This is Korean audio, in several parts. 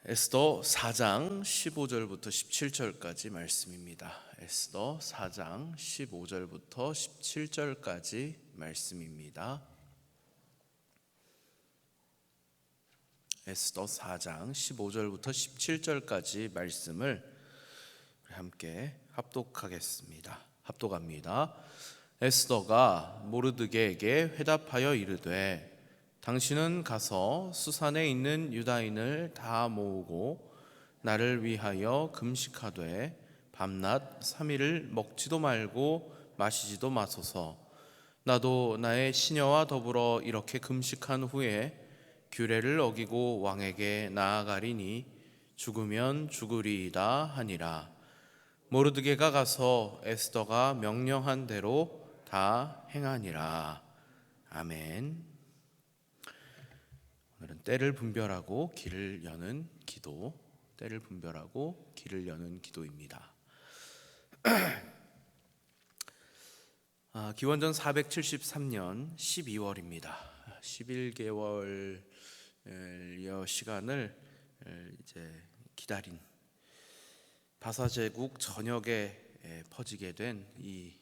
에스더 4장 15절부터 17절까지 말씀입니다. 에스더 4장 15절부터 17절까지 말씀입니다. 에스더 4장 15절부터 17절까지 말씀을 함께 합독합니다. 에스더가 모르드게에게 회답하여 이르되 당신은 가서 수산에 있는 유다인을 다 모으고 나를 위하여 금식하되 밤낮 3일을 먹지도 말고 마시지도 마소서. 나도 나의 시녀와 더불어 이렇게 금식한 후에 규례를 어기고 왕에게 나아가리니 죽으면 죽으리이다 하니라. 모르드게가 가서 에스더가 명령한 대로 다 행하니라. 아멘. 오늘은 때를 분별하고 길을 여는 기도, 때를 분별하고 길을 여는 기도입니다. 기원전 473년 12월입니다. 11개월여 시간을 이제 기다린 바사제국 전역에 퍼지게 된 이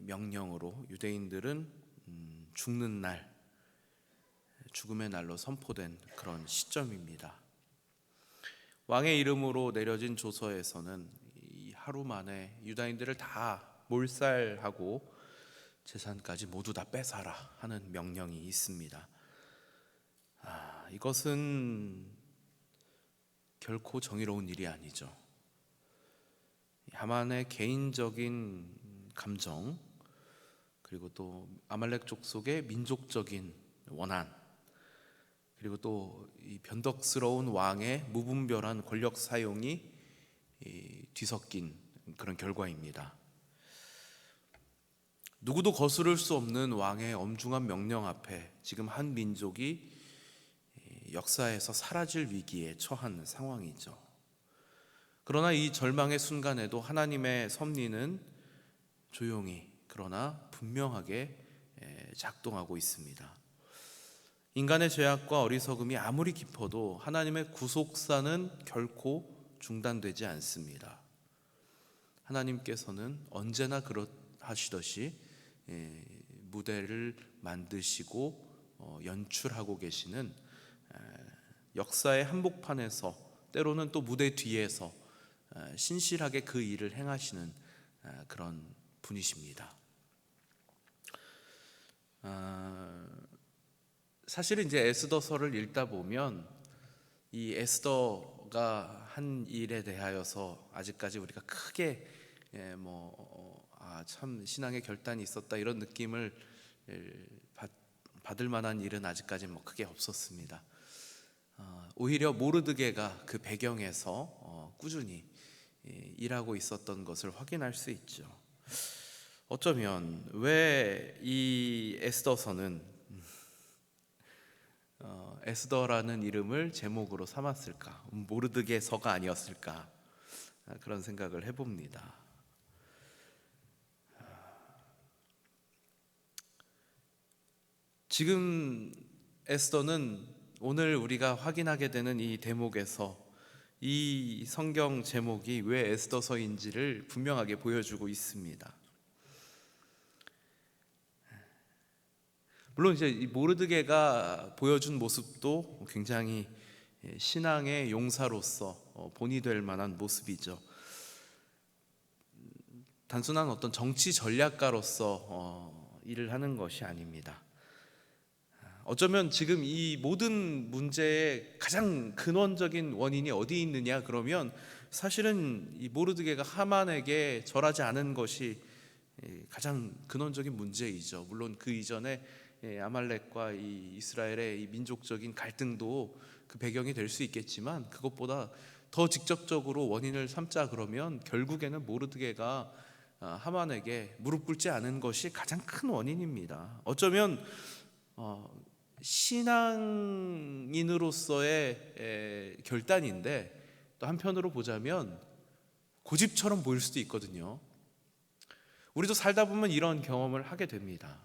명령으로 유대인들은 죽음의 날로 선포된 그런 시점입니다. 왕의 이름으로 내려진 조서에서는 이 하루 만에 유다인들을 다 몰살하고 재산까지 모두 다 뺏어라 하는 명령이 있습니다. 이것은 결코 정의로운 일이 아니죠. 하만의 개인적인 감정, 그리고 또 아말렉 족속의 민족적인 원한, 그리고 또 이 변덕스러운 왕의 무분별한 권력 사용이 뒤섞인 그런 결과입니다. 누구도 거스를 수 없는 왕의 엄중한 명령 앞에 지금 한 민족이 역사에서 사라질 위기에 처한 상황이죠. 그러나 이 절망의 순간에도 하나님의 섭리는 조용히 그러나 분명하게 작동하고 있습니다. 인간의 죄악과 어리석음이 아무리 깊어도 하나님의 구속사는 결코 중단되지 않습니다. 하나님께서는 언제나 그러하시듯이 무대를 만드시고 연출하고 계시는 역사의 한복판에서 때로는 또 무대 뒤에서 신실하게 그 일을 행하시는 그런 분이십니다. 사실은 이제 에스더서를 읽다 보면 이 에스더가 한 일에 대하여서 아직까지 우리가 크게 참 신앙의 결단이 있었다 이런 느낌을 받을 만한 일은 아직까지 크게 없었습니다. 오히려 모르드게가 그 배경에서 꾸준히 일하고 있었던 것을 확인할 수 있죠. 어쩌면 왜 이 에스더서는 에스더라는 이름을 제목으로 삼았을까? 모르드게서가 아니었을까? 그런 생각을 해봅니다. 지금 에스더는 오늘 우리가 확인하게 되는 이 대목에서 이 성경 제목이 왜 에스더서인지를 분명하게 보여주고 있습니다. 물론 이제 이 모르드게가 보여준 모습도 굉장히 신앙의 용사로서 본이 될 만한 모습이죠. 단순한 어떤 정치 전략가로서 일을 하는 것이 아닙니다. 어쩌면 지금 이 모든 문제의 가장 근원적인 원인이 어디 있느냐 그러면 사실은 이 모르드게가 하만에게 절하지 않은 것이 가장 근원적인 문제이죠. 물론 그 이전에 아말렉과 이 이스라엘의 이 민족적인 갈등도 그 배경이 될 수 있겠지만 그것보다 더 직접적으로 원인을 삼자 그러면 결국에는 모르드게가 하만에게 무릎 꿇지 않은 것이 가장 큰 원인입니다. 어쩌면 신앙인으로서의 결단인데 또 한편으로 보자면 고집처럼 보일 수도 있거든요. 우리도 살다 보면 이런 경험을 하게 됩니다.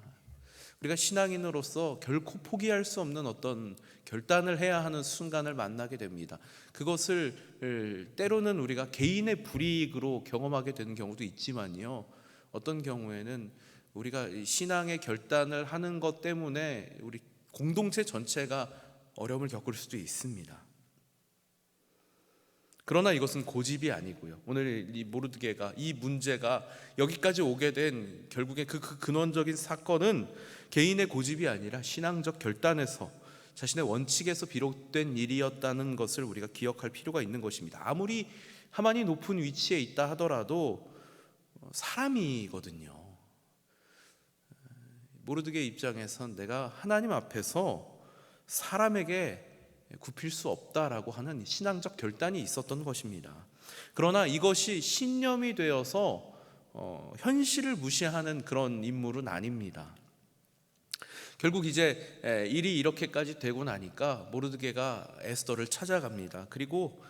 우리가 신앙인으로서 결코 포기할 수 없는 어떤 결단을 해야 하는 순간을 만나게 됩니다. 그것을 때로는 우리가 개인의 불이익으로 경험하게 되는 경우도 있지만요, 어떤 경우에는 우리가 신앙의 결단을 하는 것 때문에 우리 공동체 전체가 어려움을 겪을 수도 있습니다. 그러나 이것은 고집이 아니고요, 오늘 이 모르드게가, 이 문제가 여기까지 오게 된 결국에 그 근원적인 사건은 개인의 고집이 아니라 신앙적 결단에서, 자신의 원칙에서 비롯된 일이었다는 것을 우리가 기억할 필요가 있는 것입니다. 아무리 하만이 높은 위치에 있다 하더라도 사람이거든요. 모르드게 입장에선 내가 하나님 앞에서 사람에게 굽힐 수 없다라고 하는 신앙적 결단이 있었던 것입니다. 그러나 이것이 신념이 되어서 현실을 무시하는 그런 인물은 아닙니다. 결국 이제 일이 이렇게까지 되고 나니까 모르드게가 에스더를 찾아갑니다. 그리고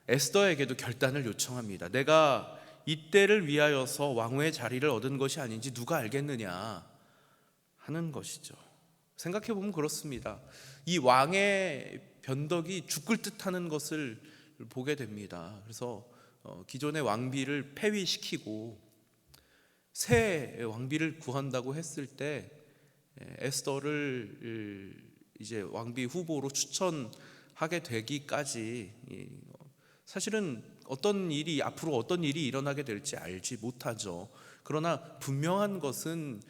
에스더에게도 결단을 요청합니다. 내가 이때를 위하여서 왕후의 자리를 얻은 것이 아닌지 누가 알겠느냐 하는 것이죠. 생각해보면 그렇습니다. 이 왕의 변덕이 죽을 듯하는 것을 보게 됩니다. 그래서 기존의 왕비를 폐위시키고 새 왕비를 구한다고 했을 때 에스더를 이제 왕비 후보로 추천하게 되기까지 사실은 앞으로 어떤 일이 일어나게 될지 알지 못하죠. 그러나 분명한 것은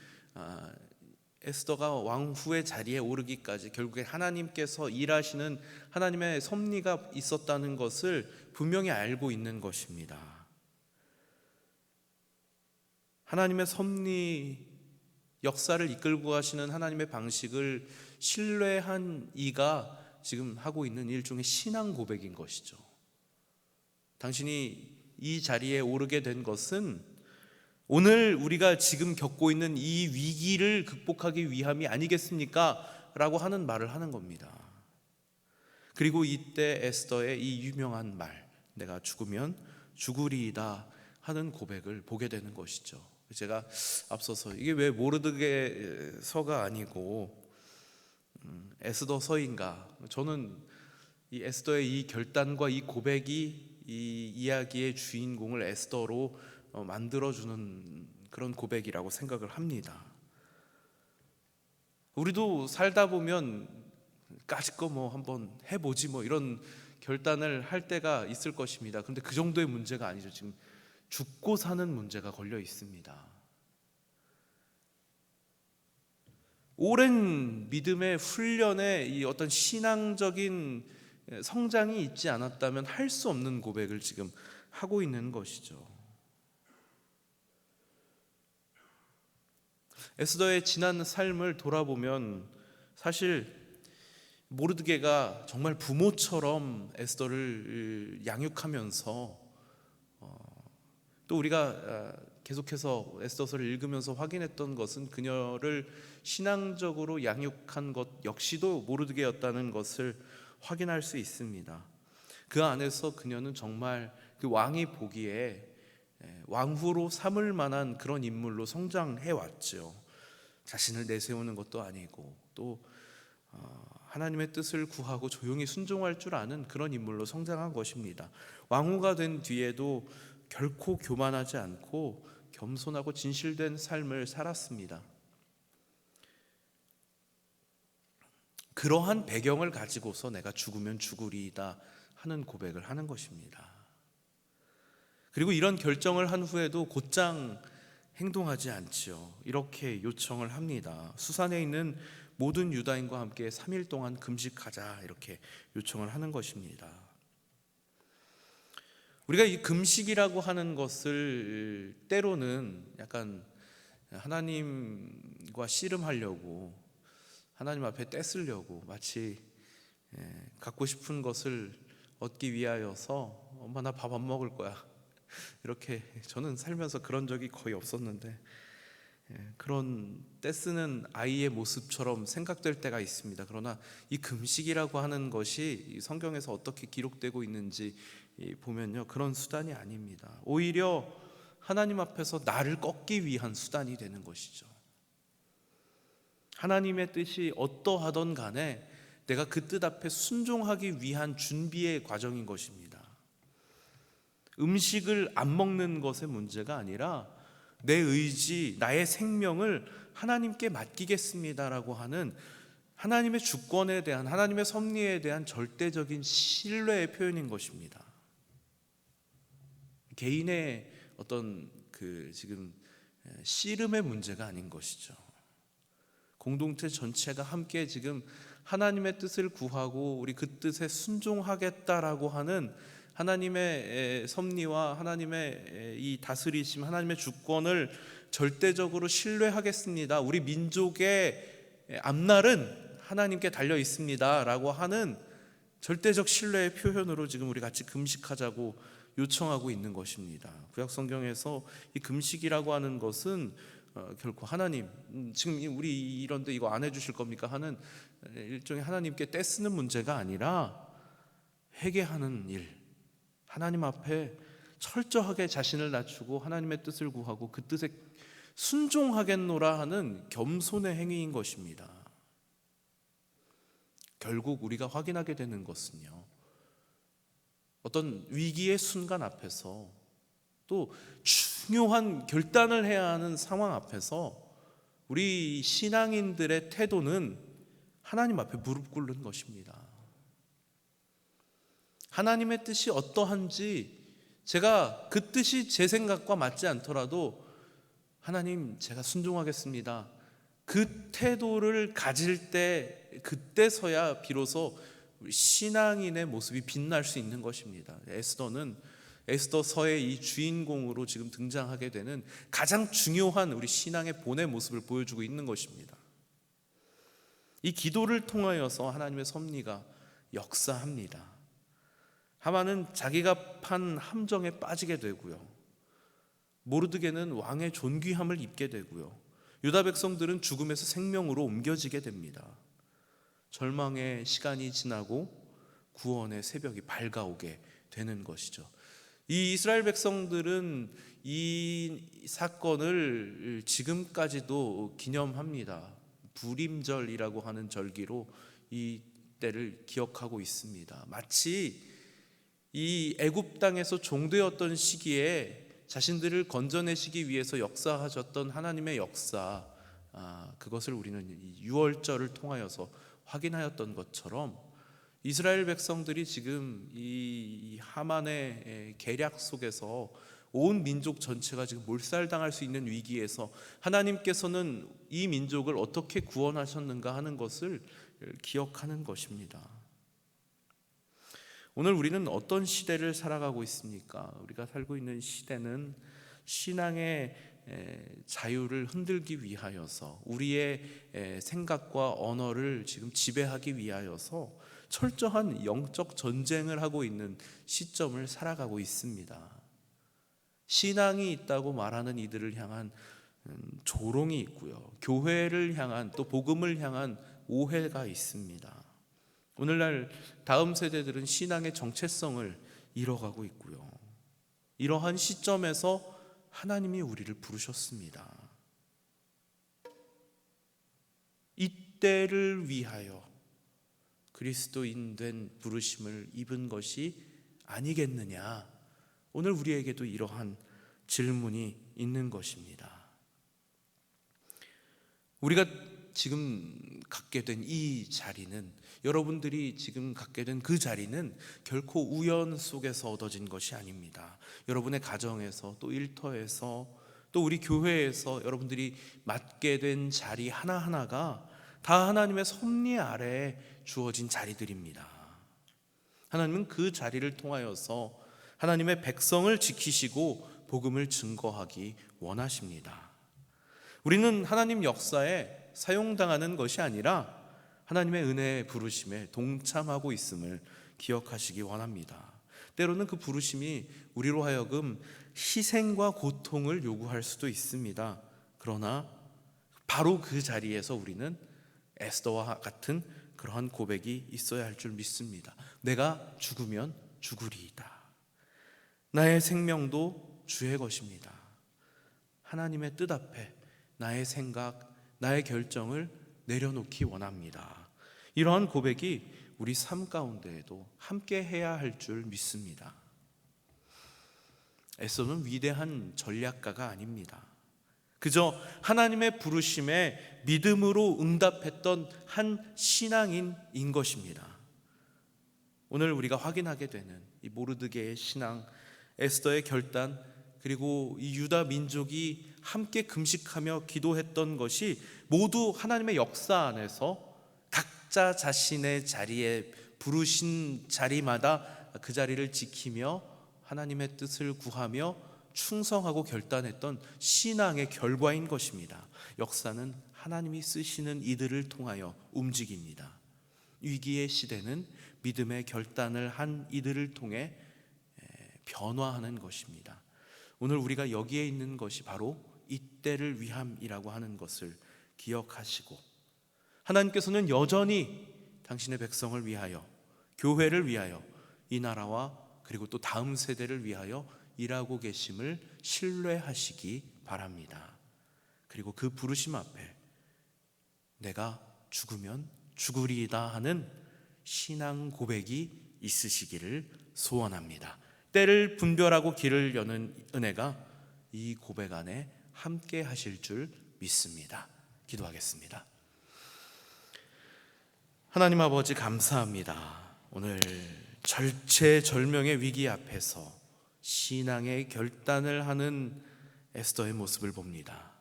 에스더가 왕후의 자리에 오르기까지 결국에 하나님께서 일하시는 하나님의 섭리가 있었다는 것을 분명히 알고 있는 것입니다. 하나님의 섭리, 역사를 이끌고 가시는 하나님의 방식을 신뢰한 이가 지금 하고 있는 일종의 신앙 고백인 것이죠. 당신이 이 자리에 오르게 된 것은 오늘 우리가 지금 겪고 있는 이 위기를 극복하기 위함이 아니겠습니까? 라고 하는 말을 하는 겁니다. 그리고 이때 에스더의 이 유명한 말, 내가 죽으면 죽으리이다 하는 고백을 보게 되는 것이죠. 제가 앞서서 이게 왜 모르드게서가 아니고 에스더서인가, 저는 이 에스더의 이 결단과 이 고백이 이 이야기의 주인공을 에스더로 만들어주는 그런 고백이라고 생각을 합니다. 우리도 살다 보면 까짓 거 한번 해보지 이런 결단을 할 때가 있을 것입니다. 그런데 그 정도의 문제가 아니죠. 지금 죽고 사는 문제가 걸려 있습니다. 오랜 믿음의 훈련에 이 어떤 신앙적인 성장이 있지 않았다면 할 수 없는 고백을 지금 하고 있는 것이죠. 에스더의 지난 삶을 돌아보면 사실 모르드게가 정말 부모처럼 에스더를 양육하면서 또 우리가 계속해서 에스더서를 읽으면서 확인했던 것은 그녀를 신앙적으로 양육한 것 역시도 모르드게였다는 것을 확인할 수 있습니다. 그 안에서 그녀는 정말 그 왕이 보기에 왕후로 삼을 만한 그런 인물로 성장해 왔죠. 자신을 내세우는 것도 아니고 또 하나님의 뜻을 구하고 조용히 순종할 줄 아는 그런 인물로 성장한 것입니다. 왕후가 된 뒤에도 결코 교만하지 않고 겸손하고 진실된 삶을 살았습니다. 그러한 배경을 가지고서 내가 죽으면 죽으리이다 하는 고백을 하는 것입니다. 그리고 이런 결정을 한 후에도 곧장 행동하지 않지요. 이렇게 요청을 합니다. 수산에 있는 모든 유다인과 함께 3일 동안 금식하자, 이렇게 요청을 하는 것입니다. 우리가 이 금식이라고 하는 것을 때로는 약간 하나님과 씨름하려고, 하나님 앞에 떼쓰려고, 마치 갖고 싶은 것을 얻기 위하여서 엄마 나 밥 안 먹을 거야, 이렇게, 저는 살면서 그런 적이 거의 없었는데 그런 떼쓰는 아이의 모습처럼 생각될 때가 있습니다. 그러나 이 금식이라고 하는 것이 성경에서 어떻게 기록되고 있는지 보면요, 그런 수단이 아닙니다. 오히려 하나님 앞에서 나를 꺾기 위한 수단이 되는 것이죠. 하나님의 뜻이 어떠하던 간에 내가 그 뜻 앞에 순종하기 위한 준비의 과정인 것입니다. 음식을 안 먹는 것의 문제가 아니라 내 의지, 나의 생명을 하나님께 맡기겠습니다라고 하는 하나님의 주권에 대한, 하나님의 섭리에 대한 절대적인 신뢰의 표현인 것입니다. 개인의 어떤 지금 씨름의 문제가 아닌 것이죠. 공동체 전체가 함께 지금 하나님의 뜻을 구하고 우리 그 뜻에 순종하겠다라고 하는 하나님의 섭리와 하나님의 이 다스리심, 하나님의 주권을 절대적으로 신뢰하겠습니다. 우리 민족의 앞날은 하나님께 달려 있습니다 라고 하는 절대적 신뢰의 표현으로 지금 우리 같이 금식하자고 요청하고 있는 것입니다. 구약 성경에서 이 금식이라고 하는 것은 결코 하나님, 지금 우리 이런데 이거 안 해주실 겁니까 하는 일종의 하나님께 떼쓰는 문제가 아니라 회개하는 일, 하나님 앞에 철저하게 자신을 낮추고 하나님의 뜻을 구하고 그 뜻에 순종하겠노라 하는 겸손의 행위인 것입니다. 결국 우리가 확인하게 되는 것은요, 어떤 위기의 순간 앞에서 또 중요한 결단을 해야 하는 상황 앞에서 우리 신앙인들의 태도는 하나님 앞에 무릎 꿇는 것입니다. 하나님의 뜻이 어떠한지 제가 그 뜻이 제 생각과 맞지 않더라도 하나님, 제가 순종하겠습니다. 그 태도를 가질 때 그때서야 비로소 신앙인의 모습이 빛날 수 있는 것입니다. 에스더는 에스더서의 이 주인공으로 지금 등장하게 되는 가장 중요한 우리 신앙의 본의 모습을 보여주고 있는 것입니다. 이 기도를 통하여서 하나님의 섭리가 역사합니다. 하만은 자기가 판 함정에 빠지게 되고요, 모르드게는 왕의 존귀함을 입게 되고요, 유다 백성들은 죽음에서 생명으로 옮겨지게 됩니다. 절망의 시간이 지나고 구원의 새벽이 밝아오게 되는 것이죠. 이 이스라엘 백성들은 이 사건을 지금까지도 기념합니다. 부림절이라고 하는 절기로 이 때를 기억하고 있습니다. 마치 이 애굽 땅에서 종되었던 시기에 자신들을 건져내시기 위해서 역사하셨던 하나님의 역사, 그것을 우리는 이 유월절을 통하여서 확인하였던 것처럼 이스라엘 백성들이 지금 이 하만의 계략 속에서 온 민족 전체가 지금 몰살당할 수 있는 위기에서 하나님께서는 이 민족을 어떻게 구원하셨는가 하는 것을 기억하는 것입니다. 오늘 우리는 어떤 시대를 살아가고 있습니까? 우리가 살고 있는 시대는 신앙의 자유를 흔들기 위하여서 우리의 생각과 언어를 지금 지배하기 위하여서 철저한 영적 전쟁을 하고 있는 시점을 살아가고 있습니다. 신앙이 있다고 말하는 이들을 향한 조롱이 있고요, 교회를 향한, 또 복음을 향한 오해가 있습니다. 오늘날 다음 세대들은 신앙의 정체성을 잃어가고 있고요, 이러한 시점에서 하나님이 우리를 부르셨습니다. 이때를 위하여 그리스도인 된 부르심을 입은 것이 아니겠느냐, 오늘 우리에게도 이러한 질문이 있는 것입니다. 우리가 지금 갖게 된 이 자리는, 여러분들이 지금 갖게 된 그 자리는 결코 우연 속에서 얻어진 것이 아닙니다. 여러분의 가정에서, 또 일터에서, 또 우리 교회에서 여러분들이 맡게 된 자리 하나하나가 다 하나님의 섭리 아래에 주어진 자리들입니다. 하나님은 그 자리를 통하여서 하나님의 백성을 지키시고 복음을 증거하기 원하십니다. 우리는 하나님 역사에 사용당하는 것이 아니라 하나님의 은혜의 부르심에 동참하고 있음을 기억하시기 원합니다. 때로는 그 부르심이 우리로 하여금 희생과 고통을 요구할 수도 있습니다. 그러나 바로 그 자리에서 우리는 에스더와 같은 그러한 고백이 있어야 할 줄 믿습니다. 내가 죽으면 죽으리이다. 나의 생명도 주의 것입니다. 하나님의 뜻 앞에 나의 생각, 나의 결정을 내려놓기 원합니다. 이러한 고백이 우리 삶 가운데에도 함께 해야 할 줄 믿습니다. 에서는 위대한 전략가가 아닙니다. 그저 하나님의 부르심에 믿음으로 응답했던 한 신앙인인 것입니다. 오늘 우리가 확인하게 되는 이 모르드게의 신앙, 에스더의 결단, 그리고 이 유다 민족이 함께 금식하며 기도했던 것이 모두 하나님의 역사 안에서 각자 자신의 자리에 부르신 자리마다 그 자리를 지키며 하나님의 뜻을 구하며 충성하고 결단했던 신앙의 결과인 것입니다. 역사는 하나님이 쓰시는 이들을 통하여 움직입니다. 위기의 시대는 믿음의 결단을 한 이들을 통해 변화하는 것입니다. 오늘 우리가 여기에 있는 것이 바로 이때를 위함이라고 하는 것을 기억하시고, 하나님께서는 여전히 당신의 백성을 위하여, 교회를 위하여, 이 나라와 그리고 또 다음 세대를 위하여 일하고 계심을 신뢰하시기 바랍니다. 그리고 그 부르심 앞에 내가 죽으면 죽으리이다 하는 신앙 고백이 있으시기를 소원합니다. 때를 분별하고 길을 여는 은혜가 이 고백 안에 함께 하실 줄 믿습니다. 기도하겠습니다. 하나님 아버지, 감사합니다. 오늘 절체절명의 위기 앞에서 신앙의 결단을 하는 에스더의 모습을 봅니다.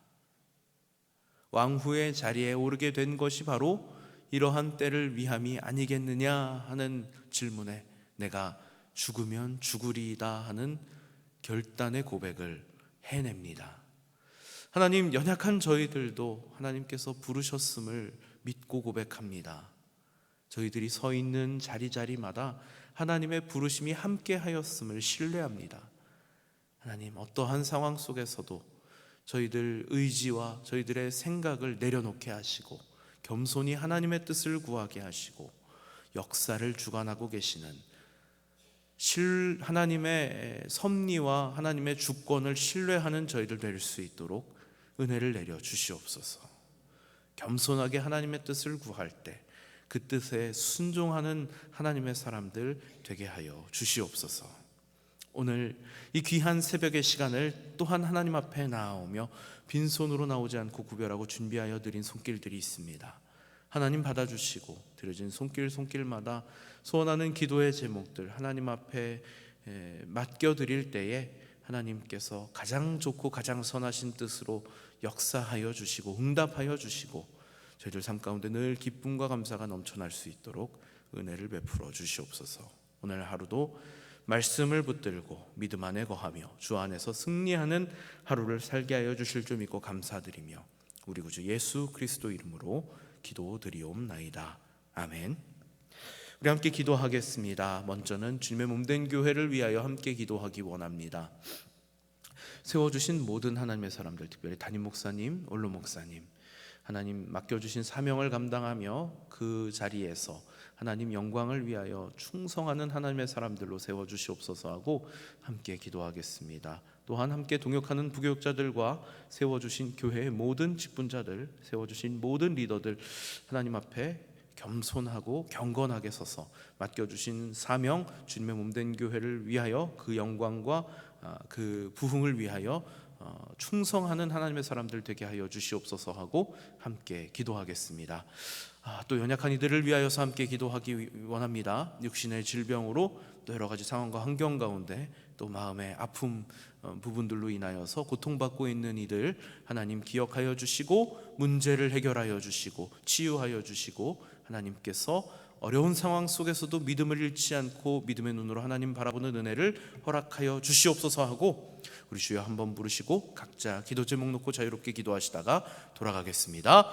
왕후의 자리에 오르게 된 것이 바로 이러한 때를 위함이 아니겠느냐 하는 질문에 내가 죽으면 죽으리이다 하는 결단의 고백을 해냅니다. 하나님, 연약한 저희들도 하나님께서 부르셨음을 믿고 고백합니다. 저희들이 서 있는 자리자리마다 하나님의 부르심이 함께 하였음을 신뢰합니다. 하나님, 어떠한 상황 속에서도 저희들 의지와 저희들의 생각을 내려놓게 하시고 겸손히 하나님의 뜻을 구하게 하시고 역사를 주관하고 계시는 하나님의 섭리와 하나님의 주권을 신뢰하는 저희들 될 수 있도록 은혜를 내려 주시옵소서. 겸손하게 하나님의 뜻을 구할 때 그 뜻에 순종하는 하나님의 사람들 되게 하여 주시옵소서. 오늘 이 귀한 새벽의 시간을 또한 하나님 앞에 나아오며 빈손으로 나오지 않고 구별하고 준비하여 드린 손길들이 있습니다. 하나님 받아주시고 드려진 손길마다 소원하는 기도의 제목들 하나님 앞에 맡겨드릴 때에 하나님께서 가장 좋고 가장 선하신 뜻으로 역사하여 주시고 응답하여 주시고 저희들 삶 가운데 늘 기쁨과 감사가 넘쳐날 수 있도록 은혜를 베풀어 주시옵소서. 오늘 하루도 말씀을 붙들고 믿음 안에 거하며 주 안에서 승리하는 하루를 살게 하여 주실 줄 믿고 감사드리며 우리 구주 예수 그리스도 이름으로 기도드리옵나이다. 아멘. 우리 함께 기도하겠습니다. 먼저는 주님의 몸된 교회를 위하여 함께 기도하기 원합니다. 세워주신 모든 하나님의 사람들, 특별히 담임 목사님, 원로 목사님, 하나님 맡겨주신 사명을 감당하며 그 자리에서 하나님 영광을 위하여 충성하는 하나님의 사람들로 세워주시옵소서 하고 함께 기도하겠습니다. 또한 함께 동역하는 부교육자들과 세워주신 교회의 모든 직분자들, 세워주신 모든 리더들 하나님 앞에 겸손하고 경건하게 서서 맡겨주신 사명, 주님의 몸된 교회를 위하여 그 영광과 그 부흥을 위하여 충성하는 하나님의 사람들 되게 하여 주시옵소서 하고 함께 기도하겠습니다. 또 연약한 이들을 위하여서 함께 기도하기 원합니다. 육신의 질병으로 또 여러 가지 상황과 환경 가운데 또 마음의 아픔 부분들로 인하여서 고통받고 있는 이들 하나님 기억하여 주시고 문제를 해결하여 주시고 치유하여 주시고 하나님께서 어려운 상황 속에서도 믿음을 잃지 않고 믿음의 눈으로 하나님 바라보는 은혜를 허락하여 주시옵소서 하고 우리 주여 한번 부르시고 각자 기도 제목 놓고 자유롭게 기도하시다가 돌아가겠습니다.